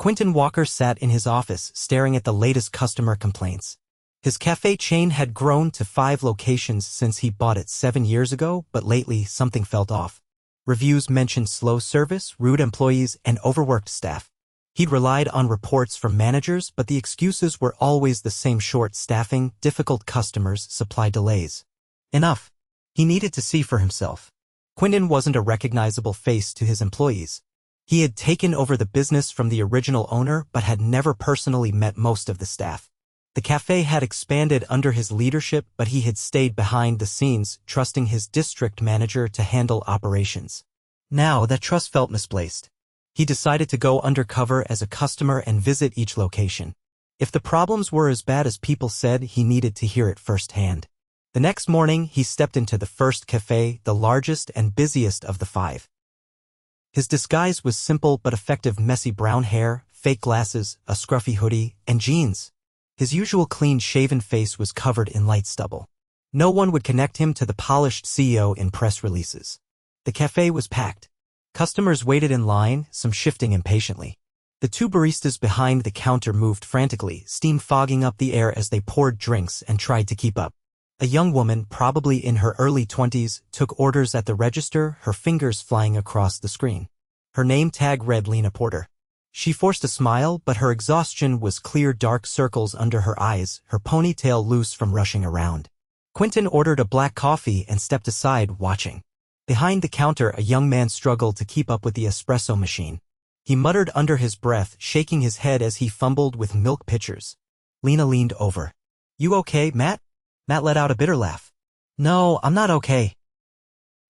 Quentin Walker sat in his office staring at the latest customer complaints. His cafe chain had grown to 5 locations since he bought it 7 years ago, but lately something felt off. Reviews mentioned slow service, rude employees, and overworked staff. He'd relied on reports from managers, but the excuses were always the same: short staffing, difficult customers, supply delays. Enough. He needed to see for himself. Quentin wasn't a recognizable face to his employees. He had taken over the business from the original owner but had never personally met most of the staff. The cafe had expanded under his leadership, but he had stayed behind the scenes, trusting his district manager to handle operations. Now that trust felt misplaced. He decided to go undercover as a customer and visit each location. If the problems were as bad as people said, he needed to hear it firsthand. The next morning, he stepped into the first cafe, the largest and busiest of the 5. His disguise was simple but effective: messy brown hair, fake glasses, a scruffy hoodie, and jeans. His usual clean-shaven face was covered in light stubble. No one would connect him to the polished CEO in press releases. The cafe was packed. Customers waited in line, some shifting impatiently. The 2 baristas behind the counter moved frantically, steam fogging up the air as they poured drinks and tried to keep up. A young woman, probably in her early 20s, took orders at the register, her fingers flying across the screen. Her name tag read Lena Porter. She forced a smile, but her exhaustion was clear: dark circles under her eyes, her ponytail loose from rushing around. Quentin ordered a black coffee and stepped aside, watching. Behind the counter, a young man struggled to keep up with the espresso machine. He muttered under his breath, shaking his head as he fumbled with milk pitchers. Lena leaned over. "You okay, Matt?" Matt let out a bitter laugh. "No, I'm not okay.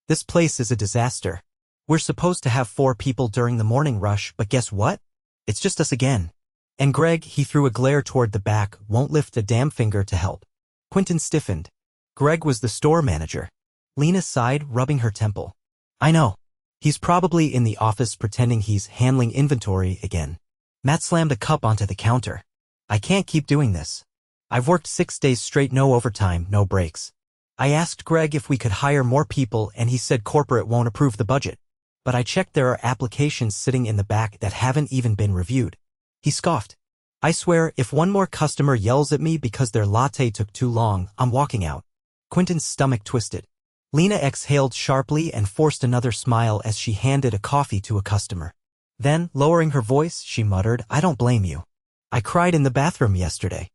This place is a disaster. We're supposed to have 4 people during the morning rush, but guess what? It's just us again. And Greg," he threw a glare toward the back, "won't lift a damn finger to help." Quentin stiffened. Greg was the store manager. Lena sighed, rubbing her temple. "I know. He's probably in the office pretending he's handling inventory again." Matt slammed a cup onto the counter. "I can't keep doing this. I've worked 6 days straight, no overtime, no breaks. I asked Greg if we could hire more people and he said corporate won't approve the budget. But I checked, there are applications sitting in the back that haven't even been reviewed." He scoffed. "I swear, if one more customer yells at me because their latte took too long, I'm walking out." Quentin's stomach twisted. Lena exhaled sharply and forced another smile as she handed a coffee to a customer. Then, lowering her voice, she muttered, "I don't blame you. I cried in the bathroom yesterday.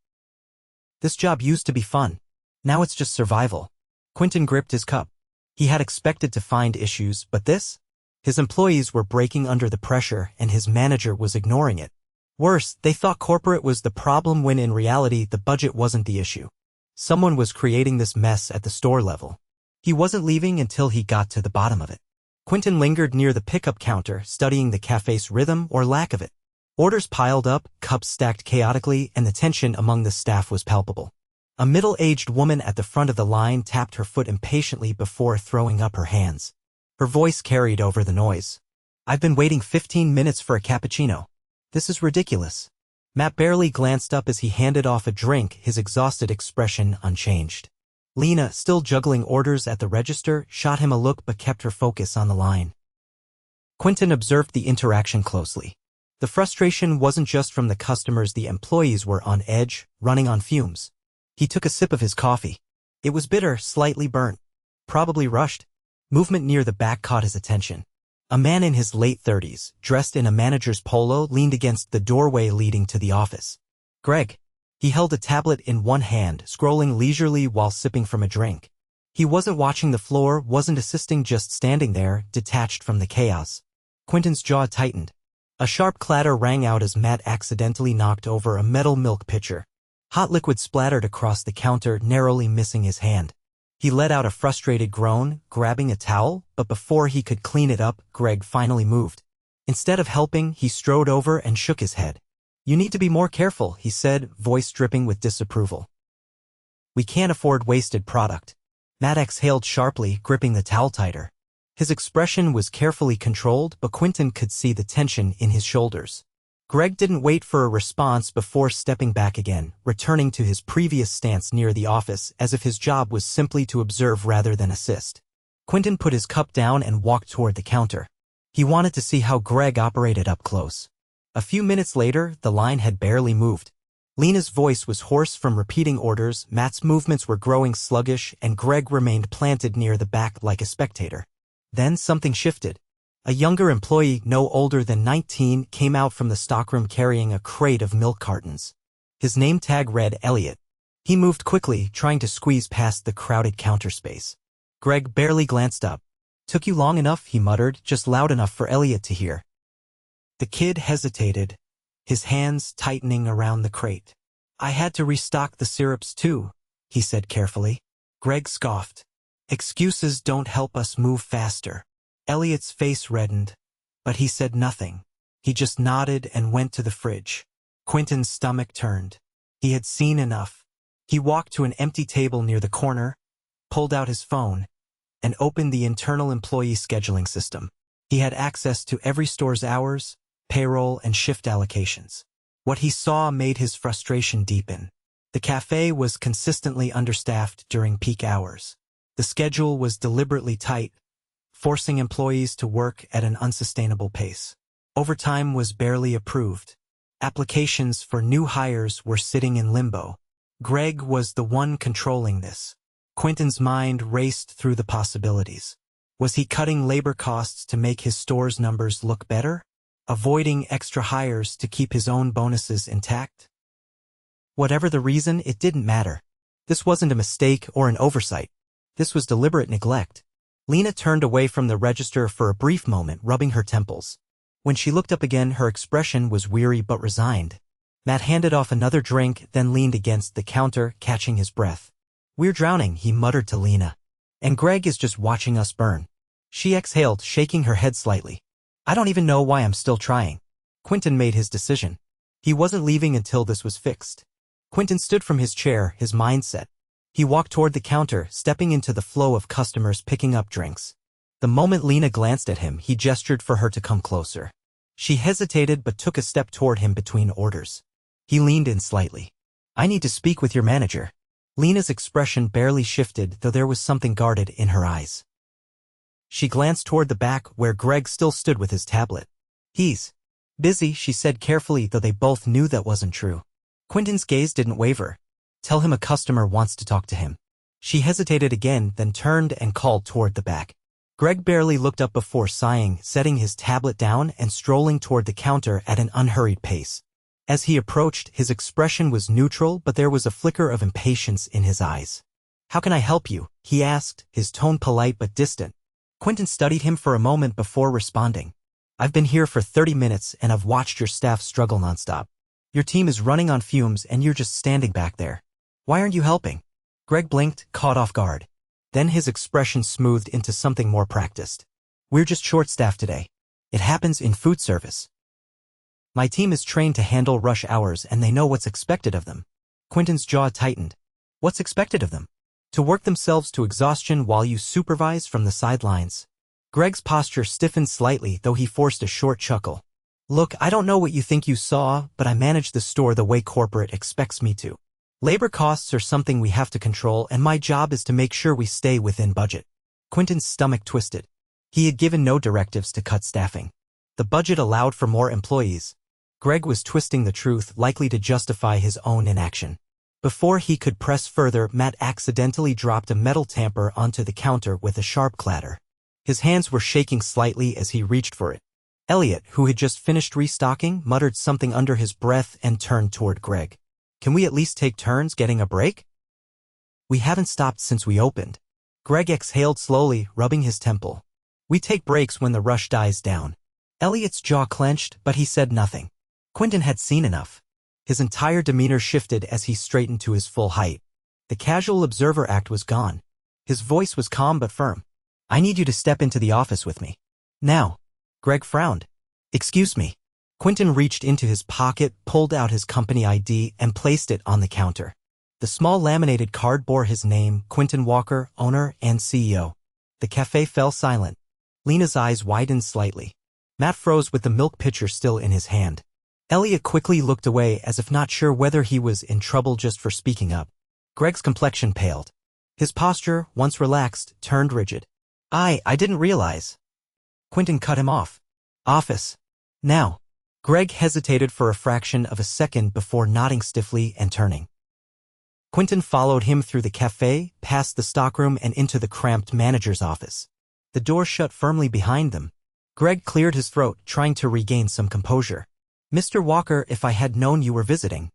This job used to be fun. Now it's just survival." Quentin gripped his cup. He had expected to find issues, but this? His employees were breaking under the pressure and his manager was ignoring it. Worse, they thought corporate was the problem when in reality the budget wasn't the issue. Someone was creating this mess at the store level. He wasn't leaving until he got to the bottom of it. Quentin lingered near the pickup counter, studying the cafe's rhythm or lack of it. Orders piled up, cups stacked chaotically, and the tension among the staff was palpable. A middle-aged woman at the front of the line tapped her foot impatiently before throwing up her hands. Her voice carried over the noise. "I've been waiting 15 minutes for a cappuccino. This is ridiculous." Matt barely glanced up as he handed off a drink, his exhausted expression unchanged. Lena, still juggling orders at the register, shot him a look but kept her focus on the line. Quentin observed the interaction closely. The frustration wasn't just from the customers, the employees were on edge, running on fumes. He took a sip of his coffee. It was bitter, slightly burnt. Probably rushed. Movement near the back caught his attention. A man in his late 30s, dressed in a manager's polo, leaned against the doorway leading to the office. "Greg." He held a tablet in one hand, scrolling leisurely while sipping from a drink. He wasn't watching the floor, wasn't assisting, just standing there, detached from the chaos. Quentin's jaw tightened. A sharp clatter rang out as Matt accidentally knocked over a metal milk pitcher. Hot liquid splattered across the counter, narrowly missing his hand. He let out a frustrated groan, grabbing a towel, but before he could clean it up, Greg finally moved. Instead of helping, he strode over and shook his head. "You need to be more careful," he said, voice dripping with disapproval. "We can't afford wasted product." Matt exhaled sharply, gripping the towel tighter. His expression was carefully controlled, but Quentin could see the tension in his shoulders. Greg didn't wait for a response before stepping back again, returning to his previous stance near the office as if his job was simply to observe rather than assist. Quentin put his cup down and walked toward the counter. He wanted to see how Greg operated up close. A few minutes later, the line had barely moved. Lena's voice was hoarse from repeating orders, Matt's movements were growing sluggish, and Greg remained planted near the back like a spectator. Then something shifted. A younger employee, no older than 19, came out from the stockroom carrying a crate of milk cartons. His name tag read Elliot. He moved quickly, trying to squeeze past the crowded counter space. Greg barely glanced up. "Took you long enough," he muttered, just loud enough for Elliot to hear. The kid hesitated, his hands tightening around the crate. "I had to restock the syrups too," he said carefully. Greg scoffed. "Excuses don't help us move faster." Elliot's face reddened, but he said nothing. He just nodded and went to the fridge. Quentin's stomach turned. He had seen enough. He walked to an empty table near the corner, pulled out his phone, and opened the internal employee scheduling system. He had access to every store's hours, payroll, and shift allocations. What he saw made his frustration deepen. The cafe was consistently understaffed during peak hours. The schedule was deliberately tight, forcing employees to work at an unsustainable pace. Overtime was barely approved. Applications for new hires were sitting in limbo. Greg was the one controlling this. Quentin's mind raced through the possibilities. Was he cutting labor costs to make his store's numbers look better? Avoiding extra hires to keep his own bonuses intact? Whatever the reason, it didn't matter. This wasn't a mistake or an oversight. This was deliberate neglect. Lena turned away from the register for a brief moment, rubbing her temples. When she looked up again, her expression was weary but resigned. Matt handed off another drink, then leaned against the counter, catching his breath. "We're drowning," he muttered to Lena. "And Greg is just watching us burn." She exhaled, shaking her head slightly. "I don't even know why I'm still trying." Quentin made his decision. He wasn't leaving until this was fixed. Quentin stood from his chair, his mind set. He walked toward the counter, stepping into the flow of customers picking up drinks. The moment Lena glanced at him, he gestured for her to come closer. She hesitated but took a step toward him between orders. He leaned in slightly. "I need to speak with your manager." Lena's expression barely shifted, though there was something guarded in her eyes. She glanced toward the back, where Greg still stood with his tablet. "He's busy," she said carefully, though they both knew that wasn't true. Quentin's gaze didn't waver. "Tell him a customer wants to talk to him." She hesitated again, then turned and called toward the back. Greg barely looked up before sighing, setting his tablet down and strolling toward the counter at an unhurried pace. As he approached, his expression was neutral, but there was a flicker of impatience in his eyes. "How can I help you?" he asked, his tone polite but distant. Quentin studied him for a moment before responding. "I've been here for 30 minutes and I've watched your staff struggle nonstop. Your team is running on fumes and you're just standing back there. Why aren't you helping?" Greg blinked, caught off guard. Then his expression smoothed into something more practiced. "We're just short-staffed today. It happens in food service. My team is trained to handle rush hours and they know what's expected of them." Quentin's jaw tightened. "What's expected of them?" "To work themselves to exhaustion while you supervise from the sidelines." Greg's posture stiffened slightly, though he forced a short chuckle. "Look, I don't know what you think you saw, but I manage the store the way corporate expects me to. Labor costs are something we have to control, and my job is to make sure we stay within budget." Quentin's stomach twisted. He had given no directives to cut staffing. The budget allowed for more employees. Greg was twisting the truth, likely to justify his own inaction. Before he could press further, Matt accidentally dropped a metal tamper onto the counter with a sharp clatter. His hands were shaking slightly as he reached for it. Elliot, who had just finished restocking, muttered something under his breath and turned toward Greg. "Can we at least take turns getting a break?" "We haven't stopped since we opened." Greg exhaled slowly, rubbing his temple. "We take breaks when the rush dies down." Elliot's jaw clenched, but he said nothing. Quentin had seen enough. His entire demeanor shifted as he straightened to his full height. The casual observer act was gone. His voice was calm but firm. "I need you to step into the office with me. Now." Greg frowned. "Excuse me." Quentin reached into his pocket, pulled out his company ID, and placed it on the counter. The small laminated card bore his name, Quentin Walker, owner and CEO. The cafe fell silent. Lena's eyes widened slightly. Matt froze with the milk pitcher still in his hand. Elliot quickly looked away as if not sure whether he was in trouble just for speaking up. Greg's complexion paled. His posture, once relaxed, turned rigid. I didn't realize." Quentin cut him off. "Office. Now." Greg hesitated for a fraction of a second before nodding stiffly and turning. Quentin followed him through the café, past the stockroom and into the cramped manager's office. The door shut firmly behind them. Greg cleared his throat, trying to regain some composure. "Mr. Walker, if I had known you were visiting."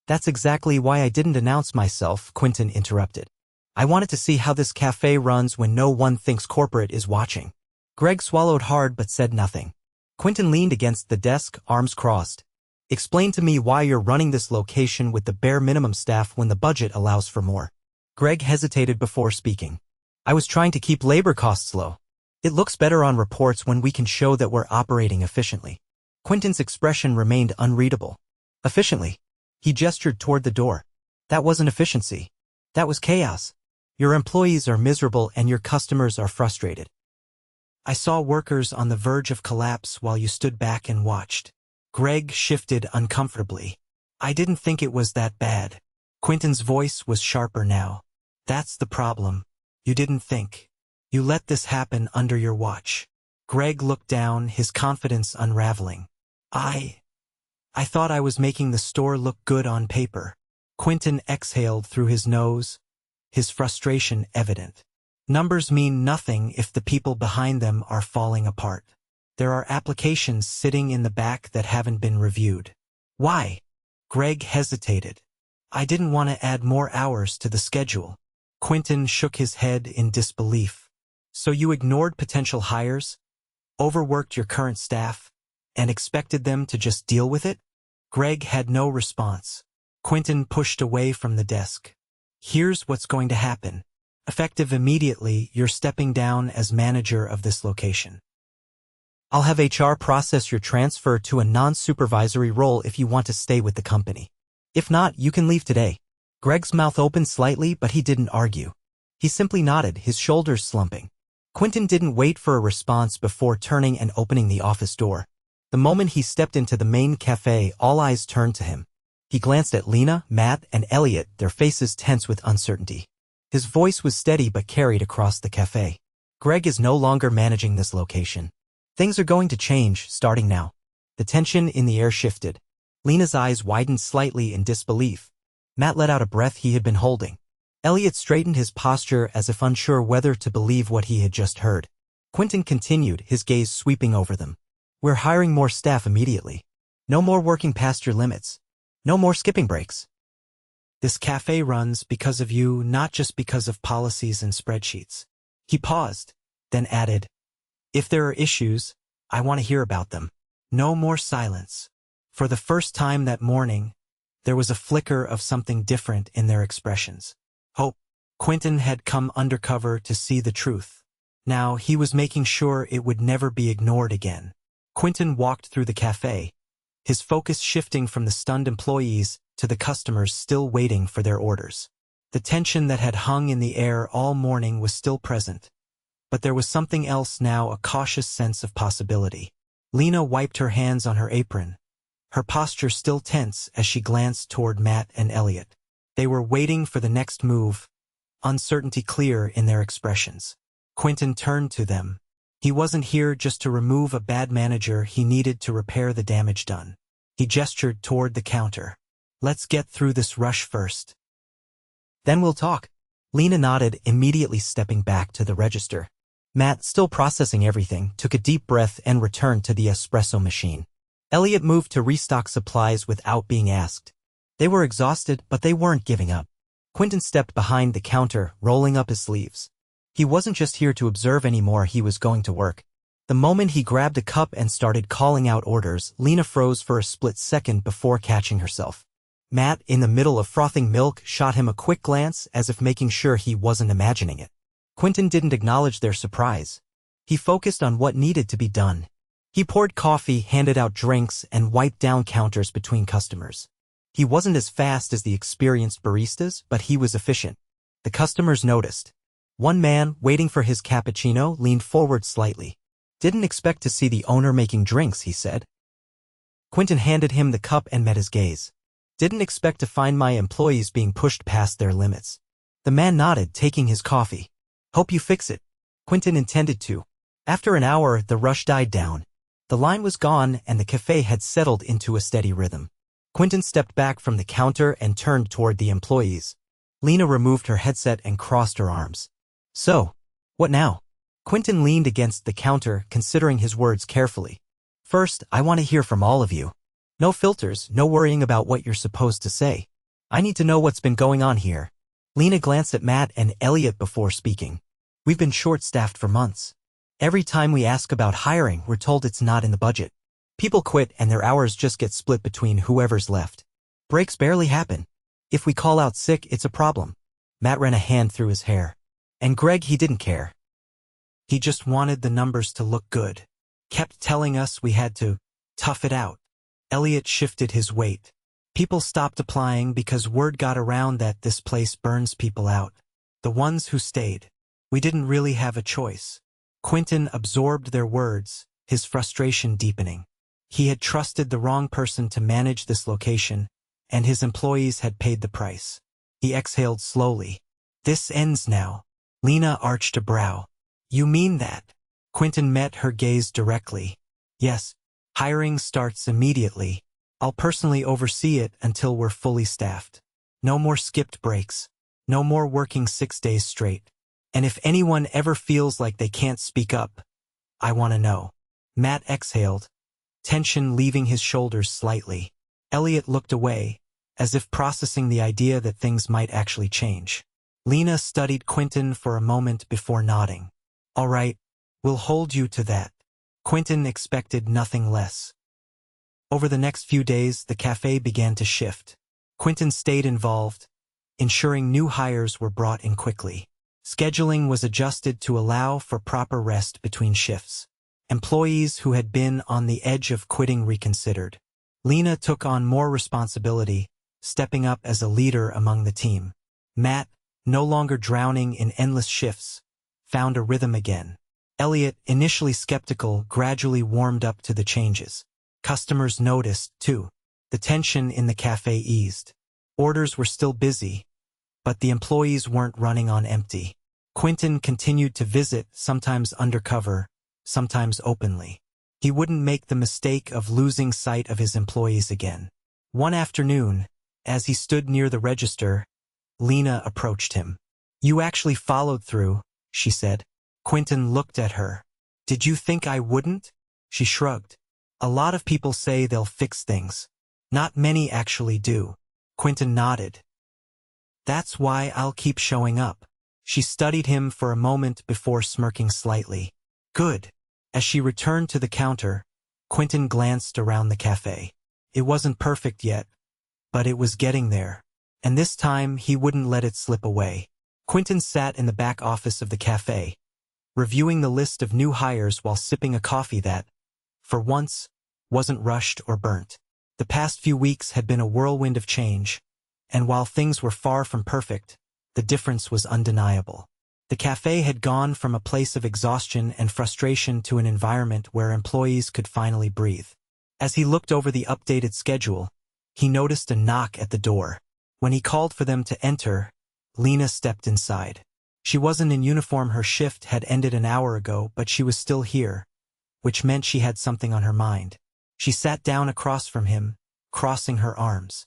"That's exactly why I didn't announce myself," Quentin interrupted. "I wanted to see how this café runs when no one thinks corporate is watching." Greg swallowed hard but said nothing. Quentin leaned against the desk, arms crossed. "Explain to me why you're running this location with the bare minimum staff when the budget allows for more." Greg hesitated before speaking. "I was trying to keep labor costs low. It looks better on reports when we can show that we're operating efficiently." Quentin's expression remained unreadable. "Efficiently?" He gestured toward the door. "That wasn't efficiency. That was chaos. Your employees are miserable and your customers are frustrated. I saw workers on the verge of collapse while you stood back and watched." Greg shifted uncomfortably. "I didn't think it was that bad." Quentin's voice was sharper now. "That's the problem. You didn't think. You let this happen under your watch." Greg looked down, his confidence unraveling. I thought I was making the store look good on paper." Quentin exhaled through his nose, his frustration evident. "Numbers mean nothing if the people behind them are falling apart. There are applications sitting in the back that haven't been reviewed." "Why?" Greg hesitated. "I didn't want to add more hours to the schedule." Quentin shook his head in disbelief. "So you ignored potential hires, overworked your current staff, and expected them to just deal with it?" Greg had no response. Quentin pushed away from the desk. "Here's what's going to happen. Effective immediately, you're stepping down as manager of this location. I'll have HR process your transfer to a non-supervisory role if you want to stay with the company. If not, you can leave today." Greg's mouth opened slightly, but he didn't argue. He simply nodded, his shoulders slumping. Quentin didn't wait for a response before turning and opening the office door. The moment he stepped into the main cafe, all eyes turned to him. He glanced at Lena, Matt, and Elliot, their faces tense with uncertainty. His voice was steady but carried across the cafe. "Greg is no longer managing this location. Things are going to change, starting now." The tension in the air shifted. Lena's eyes widened slightly in disbelief. Matt let out a breath he had been holding. Elliot straightened his posture as if unsure whether to believe what he had just heard. Quentin continued, his gaze sweeping over them. "We're hiring more staff immediately. No more working past your limits. No more skipping breaks. This cafe runs because of you, not just because of policies and spreadsheets." He paused, then added, "If there are issues, I want to hear about them." No more silence. For the first time that morning, there was a flicker of something different in their expressions. Hope. Quentin had come undercover to see the truth. Now he was making sure it would never be ignored again. Quentin walked through the cafe, his focus shifting from the stunned employees to the customers still waiting for their orders. The tension that had hung in the air all morning was still present. But there was something else now, a cautious sense of possibility. Lena wiped her hands on her apron, her posture still tense as she glanced toward Matt and Elliot. They were waiting for the next move, uncertainty clear in their expressions. Quentin turned to them. He wasn't here just to remove a bad manager, he needed to repair the damage done. He gestured toward the counter. "Let's get through this rush first. Then we'll talk." Lena nodded, immediately stepping back to the register. Matt, still processing everything, took a deep breath and returned to the espresso machine. Elliot moved to restock supplies without being asked. They were exhausted, but they weren't giving up. Quentin stepped behind the counter, rolling up his sleeves. He wasn't just here to observe anymore, he was going to work. The moment he grabbed a cup and started calling out orders, Lena froze for a split second before catching herself. Matt, in the middle of frothing milk, shot him a quick glance as if making sure he wasn't imagining it. Quentin didn't acknowledge their surprise. He focused on what needed to be done. He poured coffee, handed out drinks, and wiped down counters between customers. He wasn't as fast as the experienced baristas, but he was efficient. The customers noticed. One man, waiting for his cappuccino, leaned forward slightly. "Didn't expect to see the owner making drinks," he said. Quentin handed him the cup and met his gaze. "Didn't expect to find my employees being pushed past their limits." The man nodded, taking his coffee. "Hope you fix it." Quentin intended to. After an hour, the rush died down. The line was gone and the café had settled into a steady rhythm. Quentin stepped back from the counter and turned toward the employees. Lena removed her headset and crossed her arms. So, what now? Quentin leaned against the counter, considering his words carefully. First, I want to hear from all of you. No filters, no worrying about what you're supposed to say. I need to know what's been going on here. Lena glanced at Matt and Elliot before speaking. We've been short-staffed for months. Every time we ask about hiring, we're told it's not in the budget. People quit and their hours just get split between whoever's left. Breaks barely happen. If we call out sick, it's a problem. Matt ran a hand through his hair. And Greg, he didn't care. He just wanted the numbers to look good. Kept telling us we had to tough it out. Elliot shifted his weight. People stopped applying because word got around that this place burns people out. The ones who stayed. We didn't really have a choice. Quentin absorbed their words, his frustration deepening. He had trusted the wrong person to manage this location, and his employees had paid the price. He exhaled slowly. This ends now. Lena arched a brow. You mean that? Quentin met her gaze directly. Yes, hiring starts immediately. I'll personally oversee it until we're fully staffed. No more skipped breaks. No more working 6 days straight. And if anyone ever feels like they can't speak up, I want to know. Matt exhaled, tension leaving his shoulders slightly. Elliot looked away, as if processing the idea that things might actually change. Lena studied Quentin for a moment before nodding. All right, we'll hold you to that. Quentin expected nothing less. Over the next few days, the café began to shift. Quentin stayed involved, ensuring new hires were brought in quickly. Scheduling was adjusted to allow for proper rest between shifts. Employees who had been on the edge of quitting reconsidered. Lena took on more responsibility, stepping up as a leader among the team. Matt, no longer drowning in endless shifts, found a rhythm again. Elliot, initially skeptical, gradually warmed up to the changes. Customers noticed, too. The tension in the cafe eased. Orders were still busy, but the employees weren't running on empty. Quentin continued to visit, sometimes undercover, sometimes openly. He wouldn't make the mistake of losing sight of his employees again. One afternoon, as he stood near the register, Lena approached him. You actually followed through, she said. Quentin looked at her. Did you think I wouldn't? She shrugged. A lot of people say they'll fix things. Not many actually do. Quentin nodded. That's why I'll keep showing up. She studied him for a moment before smirking slightly. Good. As she returned to the counter, Quentin glanced around the cafe. It wasn't perfect yet, but it was getting there. And this time he wouldn't let it slip away. Quentin sat in the back office of the cafe, reviewing the list of new hires while sipping a coffee that, for once, wasn't rushed or burnt. The past few weeks had been a whirlwind of change, and while things were far from perfect, the difference was undeniable. The cafe had gone from a place of exhaustion and frustration to an environment where employees could finally breathe. As he looked over the updated schedule, he noticed a knock at the door. When he called for them to enter, Lena stepped inside. She wasn't in uniform. Her shift had ended an hour ago, but she was still here, which meant she had something on her mind. She sat down across from him, crossing her arms.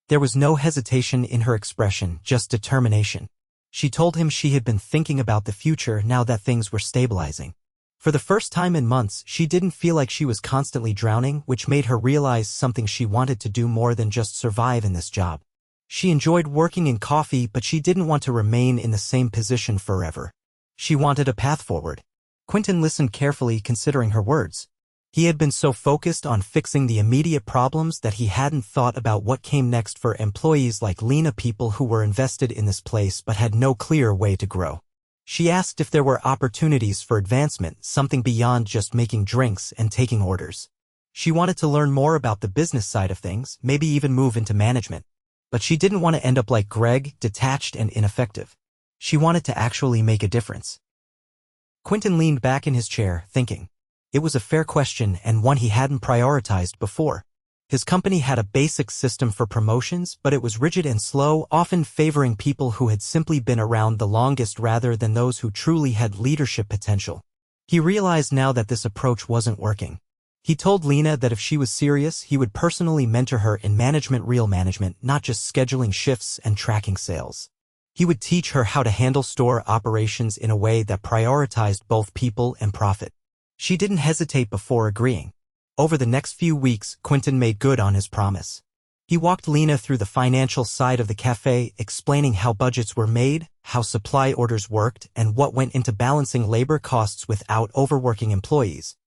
There was no hesitation in her expression, just determination. She told him she had been thinking about the future now that things were stabilizing. For the first time in months, she didn't feel like she was constantly drowning, which made her realize something she wanted to do more than just survive in this job. She enjoyed working in coffee, but she didn't want to remain in the same position forever. She wanted a path forward. Quentin listened carefully, considering her words. He had been so focused on fixing the immediate problems that he hadn't thought about what came next for employees like Lena, people who were invested in this place but had no clear way to grow. She asked if there were opportunities for advancement, something beyond just making drinks and taking orders. She wanted to learn more about the business side of things, maybe even move into management. But she didn't want to end up like Greg, detached and ineffective. She wanted to actually make a difference. Quentin leaned back in his chair, thinking. It was a fair question and one he hadn't prioritized before. His company had a basic system for promotions, but it was rigid and slow, often favoring people who had simply been around the longest rather than those who truly had leadership potential. He realized now that this approach wasn't working. He told Lena that if she was serious, he would personally mentor her in real management, not just scheduling shifts and tracking sales. He would teach her how to handle store operations in a way that prioritized both people and profit. She didn't hesitate before agreeing. Over the next few weeks, Quentin made good on his promise. He walked Lena through the financial side of the cafe, explaining how budgets were made, how supply orders worked, and what went into balancing labor costs without overworking employees.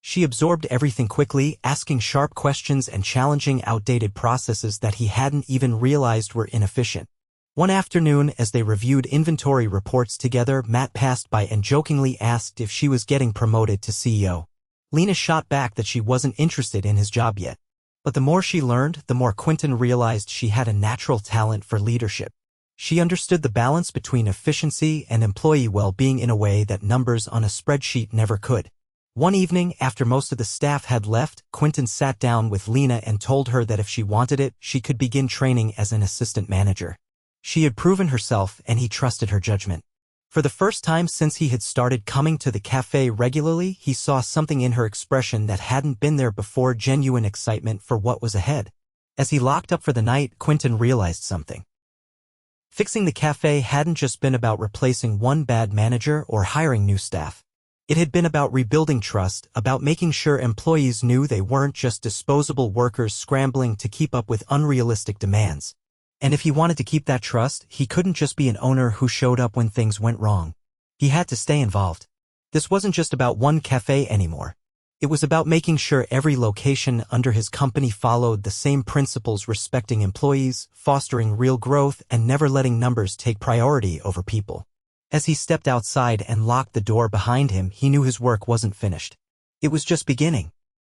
She absorbed everything quickly, asking sharp questions and challenging outdated processes that he hadn't even realized were inefficient. One afternoon, as they reviewed inventory reports together, Matt passed by and jokingly asked if she was getting promoted to CEO. Lena shot back that she wasn't interested in his job yet. But the more she learned, the more Quentin realized she had a natural talent for leadership. She understood the balance between efficiency and employee well-being in a way that numbers on a spreadsheet never could. One evening, after most of the staff had left, Quentin sat down with Lena and told her that if she wanted it, she could begin training as an assistant manager. She had proven herself, and he trusted her judgment. For the first time since he had started coming to the cafe regularly, he saw something in her expression that hadn't been there before: genuine excitement for what was ahead. As he locked up for the night, Quentin realized something. Fixing the cafe hadn't just been about replacing one bad manager or hiring new staff. It had been about rebuilding trust, about making sure employees knew they weren't just disposable workers scrambling to keep up with unrealistic demands. And if he wanted to keep that trust, he couldn't just be an owner who showed up when things went wrong. He had to stay involved. This wasn't just about one cafe anymore. It was about making sure every location under his company followed the same principles: respecting employees, fostering real growth, and never letting numbers take priority over people. As he stepped outside and locked the door behind him, he knew his work wasn't finished. It was just beginning.